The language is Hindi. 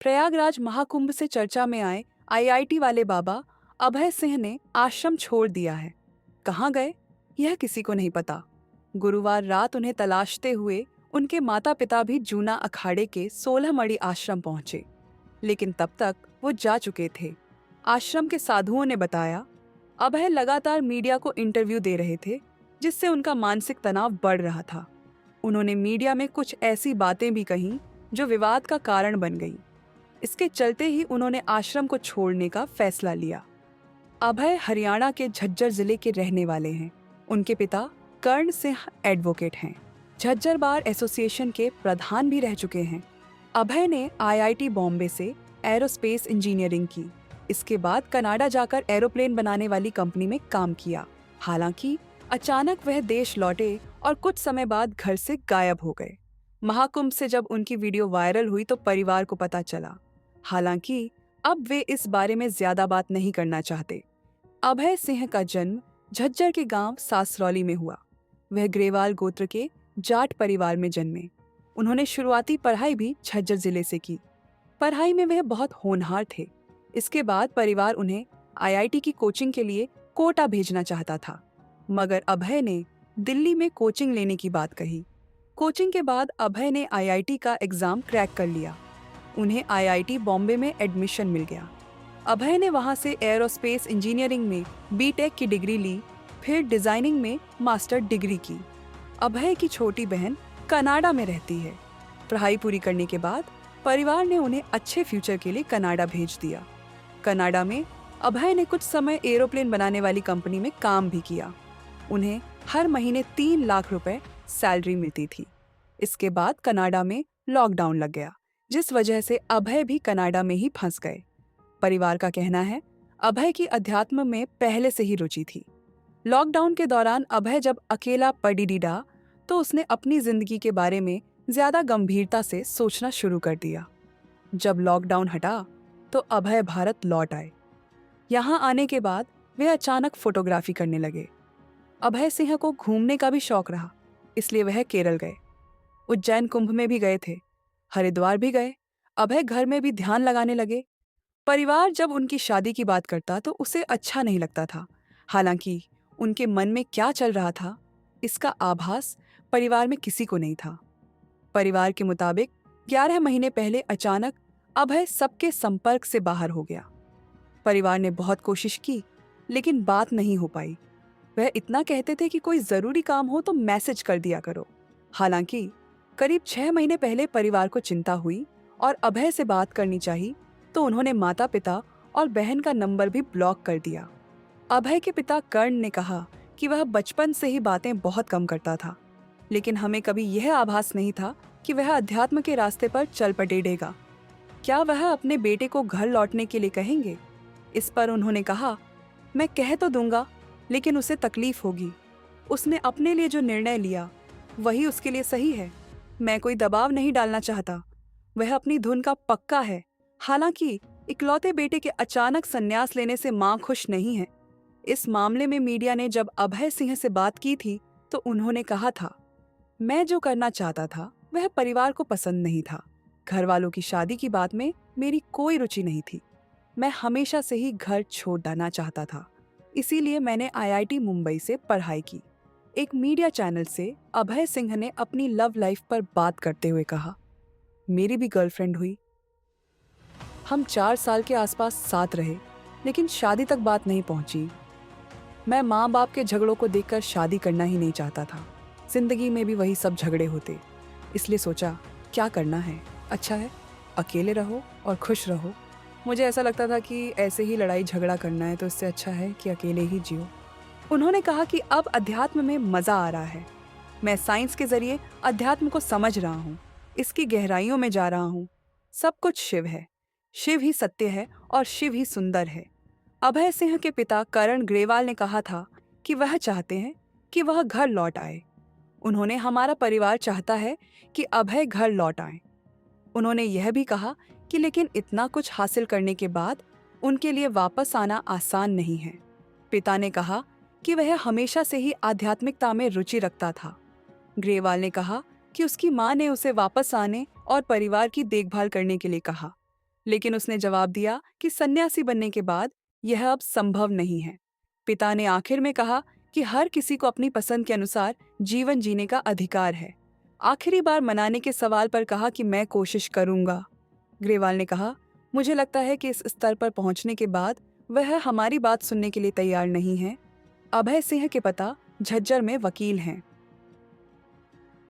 प्रयागराज महाकुंभ से चर्चा में आए आईआईटी वाले बाबा अभय सिंह ने आश्रम छोड़ दिया है। कहाँ गए, यह किसी को नहीं पता। गुरुवार रात उन्हें तलाशते हुए उनके माता पिता भी जूना अखाड़े के 16 मड़ी आश्रम पहुंचे, लेकिन तब तक वो जा चुके थे। आश्रम के साधुओं ने बताया, अभय लगातार मीडिया को इंटरव्यू दे रहे थे, जिससे उनका मानसिक तनाव बढ़ रहा था। उन्होंने मीडिया में कुछ ऐसी बातें भी कहीं जो विवाद का कारण बन गई। इसके चलते ही उन्होंने आश्रम को छोड़ने का फैसला लिया। अभय हरियाणा के झज्जर जिले के रहने वाले हैं। उनके पिता कर्ण सिंह एडवोकेट हैं। झज्जर बार एसोसिएशन के प्रधान भी रह चुके हैं। अभय ने आईआईटी बॉम्बे से एरोस्पेस इंजीनियरिंग की। इसके बाद कनाडा जाकर एरोप्लेन बनाने वाली कंपनी में काम किया। हालांकि अचानक वह देश लौटे और कुछ समय बाद घर से गायब हो गए। महाकुंभ से जब उनकी वीडियो वायरल हुई तो परिवार को पता चला। हालांकि अब वे इस बारे में ज्यादा बात नहीं करना चाहते। अभय सिंह का जन्म झज्जर के गांव सासरौली में हुआ। वह ग्रेवाल गोत्र के जाट परिवार में जन्मे। उन्होंने शुरुआती पढ़ाई भी झज्जर जिले से की। पढ़ाई में वह बहुत होनहार थे। इसके बाद परिवार उन्हें आईआईटी की कोचिंग के लिए कोटा भेजना चाहता था, मगर अभय ने दिल्ली में कोचिंग लेने की बात कही। कोचिंग के बाद अभय ने आईआईटी का एग्जाम क्रैक कर लिया। उन्हें आईआईटी बॉम्बे में एडमिशन मिल गया। अभय ने वहां से एरोस्पेस इंजीनियरिंग में बीटेक की डिग्री ली, फिर डिजाइनिंग में मास्टर डिग्री की। अभय की छोटी बहन कनाडा में रहती है। पढ़ाई पूरी करने के बाद परिवार ने उन्हें अच्छे फ्यूचर के लिए कनाडा भेज दिया। कनाडा में अभय ने कुछ समय एरोप्लेन बनाने वाली कंपनी में काम भी किया। उन्हें हर महीने 3 लाख रुपए सैलरी मिलती थी। इसके बाद कनाडा में लॉकडाउन लग गया, जिस वजह से अभय भी कनाडा में ही फंस गए। परिवार का कहना है, अभय की अध्यात्म में पहले से ही रुचि थी। लॉकडाउन के दौरान अभय जब अकेला पड़ीडीडा तो उसने अपनी जिंदगी के बारे में ज्यादा गंभीरता से सोचना शुरू कर दिया। जब लॉकडाउन हटा तो अभय भारत लौट आए। यहाँ आने के बाद वे अचानक फोटोग्राफी करने लगे। अभय सिंह को घूमने का भी शौक रहा, इसलिए वह केरल गए। उज्जैन कुंभ में भी गए थे, हरिद्वार भी गए। अभय घर में भी ध्यान लगाने लगे। परिवार जब उनकी शादी की बात करता तो उसे अच्छा नहीं लगता था। हालांकि उनके मन में क्या चल रहा था, इसका आभास परिवार में किसी को नहीं था। परिवार के मुताबिक 11 महीने पहले अचानक अभय सबके संपर्क से बाहर हो गया। परिवार ने बहुत कोशिश की, लेकिन बात नहीं हो पाई। वह इतना कहते थे कि कोई जरूरी काम हो तो मैसेज कर दिया करो। हालांकि करीब 6 महीने पहले परिवार को चिंता हुई और अभय से बात करनी चाहिए, तो उन्होंने माता पिता और बहन का नंबर भी ब्लॉक कर दिया। अभय के पिता कर्ण ने कहा कि वह बचपन से ही बातें बहुत कम करता था, लेकिन हमें कभी यह आभास नहीं था कि वह अध्यात्म के रास्ते पर चल पड़ेगा। क्या वह अपने बेटे को घर लौटने के लिए कहेंगे? इस पर उन्होंने कहा, मैं कह तो दूंगा, लेकिन उसे तकलीफ होगी। उसने अपने लिए जो निर्णय लिया वही उसके लिए सही है। मैं कोई दबाव नहीं डालना चाहता। वह अपनी धुन का पक्का है। हालांकि इकलौते बेटे के अचानक संन्यास लेने से मां खुश नहीं है। इस मामले में मीडिया ने जब अभय सिंह से बात की थी तो उन्होंने कहा था, मैं जो करना चाहता था वह परिवार को पसंद नहीं था। घर वालों की शादी की बात में मेरी कोई रुचि नहीं थी। मैं हमेशा से ही घर छोड़ देना चाहता था, इसीलिए मैंने आईआईटी मुंबई से पढ़ाई की। एक मीडिया चैनल से अभय सिंह ने अपनी लव लाइफ पर बात करते हुए कहा, मेरी भी गर्लफ्रेंड हुई। हम 4 साल के आसपास साथ रहे, लेकिन शादी तक बात नहीं पहुंची। मैं माँ बाप के झगड़ों को देखकर शादी करना ही नहीं चाहता था। जिंदगी में भी वही सब झगड़े होते, इसलिए सोचा क्या करना है, अच्छा है अकेले रहो और खुश रहो। मुझे ऐसा लगता था कि ऐसे ही लड़ाई झगड़ा करना है तो इससे अच्छा है कि अकेले ही जियो। उन्होंने कहा कि अब अध्यात्म में मजा आ रहा है। मैं साइंस के जरिए अध्यात्म को समझ रहा हूँ, इसकी गहराइयों में जा रहा हूँ। सब कुछ शिव है, शिव ही सत्य है और शिव ही सुंदर है। अभय सिंह के पिता करण ग्रेवाल ने कहा था कि वह चाहते हैं कि वह घर लौट आए। उन्होंने हमारा परिवार चाहता है कि अभय घर लौट आए। उन्होंने यह भी कहा कि लेकिन इतना कुछ हासिल करने के बाद उनके लिए वापस आना आसान नहीं है। पिता ने कहा कि वह हमेशा से ही आध्यात्मिकता में रुचि रखता था। ग्रेवाल ने कहा कि उसकी मां ने उसे वापस आने और परिवार की देखभाल करने के लिए कहा। लेकिन उसने जवाब दिया कि सन्यासी बनने के बाद यह अब संभव नहीं है। पिता ने आखिर में कहा कि हर किसी को अपनी पसंद के अनुसार जीवन जीने का अधिकार है। आखिरी बार मनाने के सवाल पर कहा कि मैं कोशिश करूंगा। ग्रेवाल ने कहा, मुझे लगता है कि इस स्तर पर पहुंचने के बाद वह हमारी बात सुनने के लिए तैयार नहीं है। अभय सिंह के पिता झज्जर में वकील हैं।